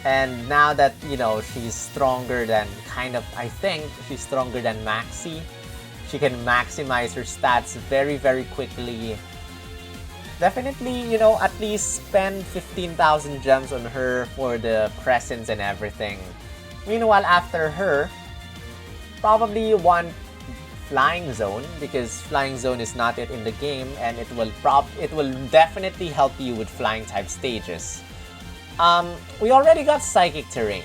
And now that, you know, she's stronger than, I think she's stronger than Maxi. She can maximize her stats very quickly. Definitely, you know, at least spend 15,000 gems on her for the presence and everything. Meanwhile, after her, probably want Flying Zone, because Flying Zone is not yet in the game, and it will definitely help you with flying type stages. We already got Psychic Terrain.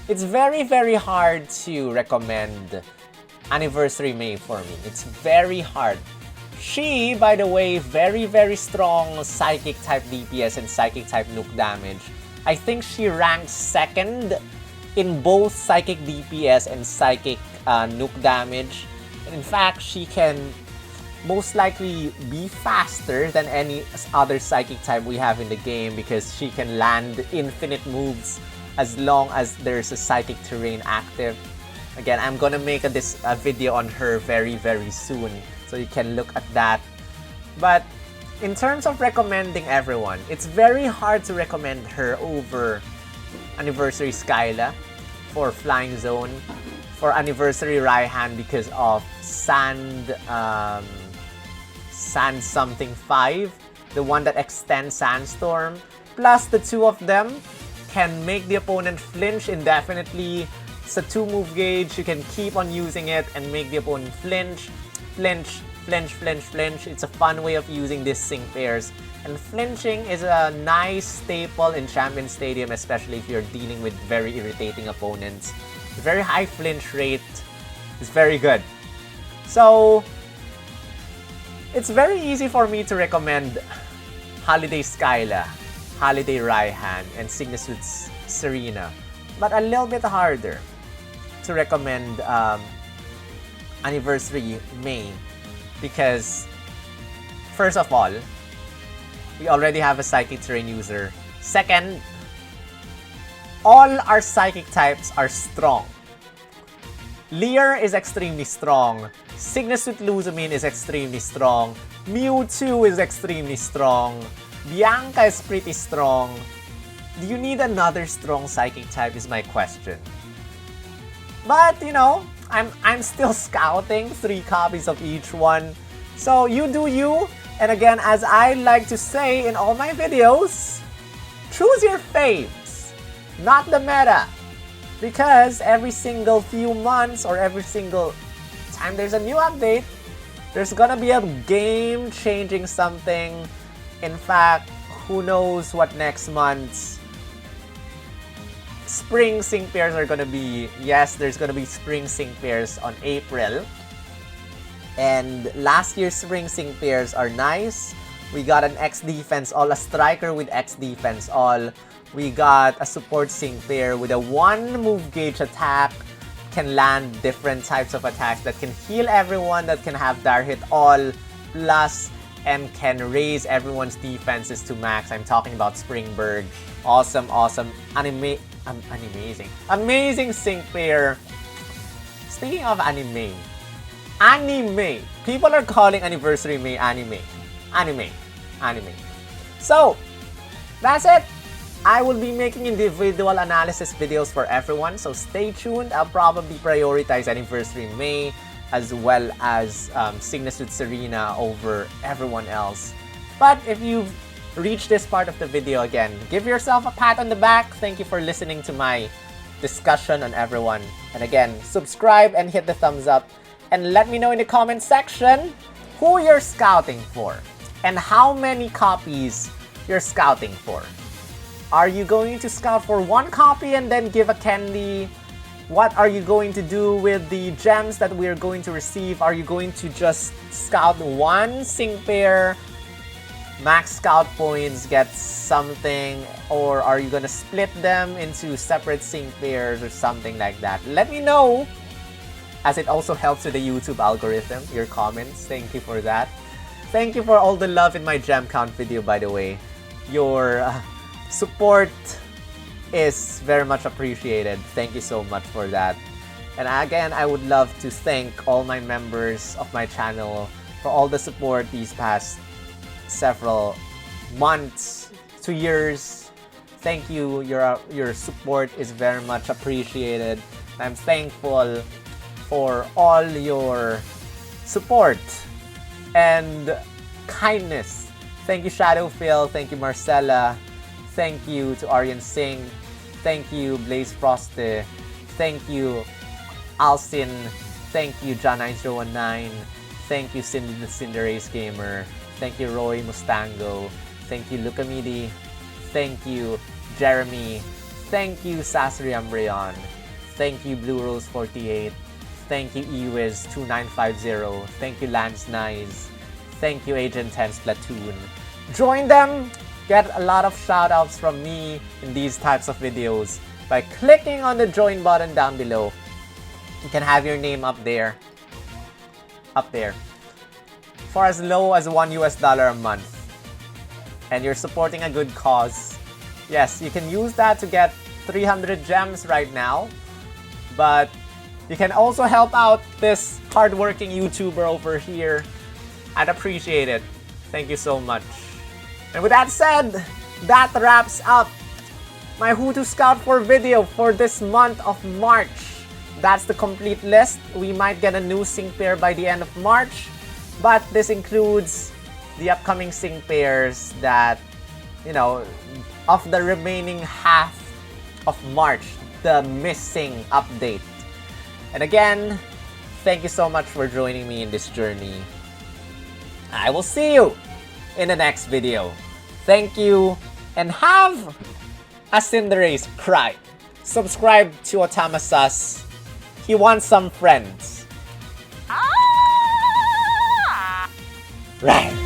It's very hard to recommend Anniversary May for me. It's very hard. She, by the way, very strong Psychic type DPS and Psychic type nuke damage. I think she ranks second in both Psychic DPS and Psychic nuke damage. In fact, she can most likely be faster than any other Psychic type we have in the game because she can land infinite moves as long as there's a Psychic Terrain active. Again, I'm gonna make a video on her very soon, so you can look at that. But in terms of recommending everyone, it's very hard to recommend her over Anniversary Skyla for Flying Zone, for Anniversary Raihan because of Sand something 5, the one that extends Sandstorm. Plus, the two of them can make the opponent flinch indefinitely. It's a 2-move gauge. You can keep on using it and make the opponent flinch. It's a fun way of using these sync pairs. And flinching is a nice staple in Champion Stadium, especially if you're dealing with very irritating opponents. Very high flinch rate is very good. So, it's very easy for me to recommend Holiday Skyla, Holiday Raihan, and SYGNA Suits Serena. But a little bit harder to recommend Anniversary May because, first of all, we already have a Psychic Terrain user. Second, all our Psychic types are strong. Lear is extremely strong. SYGNA Suit Luzumine is extremely strong. Mewtwo is extremely strong. Bianca is pretty strong. Do you need another strong Psychic type is my question. But, you know, I'm still scouting 3 copies of each one. So, you do you. And again, as I like to say in all my videos, choose your faves, not the meta. Because every single few months or every single time there's a new update, there's gonna be a game-changing something. In fact, who knows what next month's spring sync pairs are gonna be. Yes, there's gonna be spring sync pairs on April. And last year's spring sync pairs are nice. We got an X defense all, a striker with X defense all. We got a support sync pair with a 1-move gauge attack. Can land different types of attacks that can heal everyone, that can have dire hit all, plus, and can raise everyone's defenses to max. I'm talking about Springberg. Awesome. Amazing sync pair. Speaking of anime. People are calling Anniversary May anime. So, that's it. I will be making individual analysis videos for everyone, so stay tuned. I'll probably prioritize Anniversary May as well as SYGNA with Serena over everyone else. But if you've reached this part of the video again, give yourself a pat on the back. Thank you for listening to my discussion on everyone. And again, subscribe and hit the thumbs up. And let me know in the comment section who you're scouting for and how many copies you're scouting for. Are you going to scout for one copy and then give a candy? What are you going to do with the gems that we're going to receive? Are you going to just scout one sync pair, max scout points, get something, or are you gonna split them into separate sync pairs or something like that? Let me know, as it also helps with the YouTube algorithm, your comments. Thank you for that. Thank you for all the love in my gem count video, by the way. Your support is very much appreciated. Thank you so much for that. And again, I would love to thank all my members of my channel for all the support these past several months to years. Thank you. Your support is very much appreciated. I'm thankful for all your support and kindness. Thank you, Shadow Phil. Thank you, Marcella. Thank you to Aryan Singh. Thank you, Blaze Froste. Thank you, Alcin. Thank you, John9019. Thank you, Cindy the Cinderace Gamer. Thank you, Roy Mustango. Thank you, Lucamidi. Thank you, Jeremy. Thank you, Sasri Ambrion. Thank you, Blue Rose 48. Thank you, Ewiz2950. Thank you, Lance Nice. Thank you, Agent 10 Splatoon. Join them! Get a lot of shoutouts from me in these types of videos by clicking on the join button down below. You can have your name up there. For as low as $1 a month. And you're supporting a good cause. Yes, you can use that to get 300 gems right now. But you can also help out this hardworking YouTuber over here. I'd appreciate it. Thank you so much. And with that said, that wraps up my Who to Scout for video for this month of March. That's the complete list. We might get a new sync pair by the end of March, but this includes the upcoming sync pairs that, you know, of the remaining half of March, the missing update. And again, thank you so much for joining me in this journey. I will see you in the next video. Thank you, and have a Cinderace cry. Subscribe to Otamasas. He wants some friends. Right.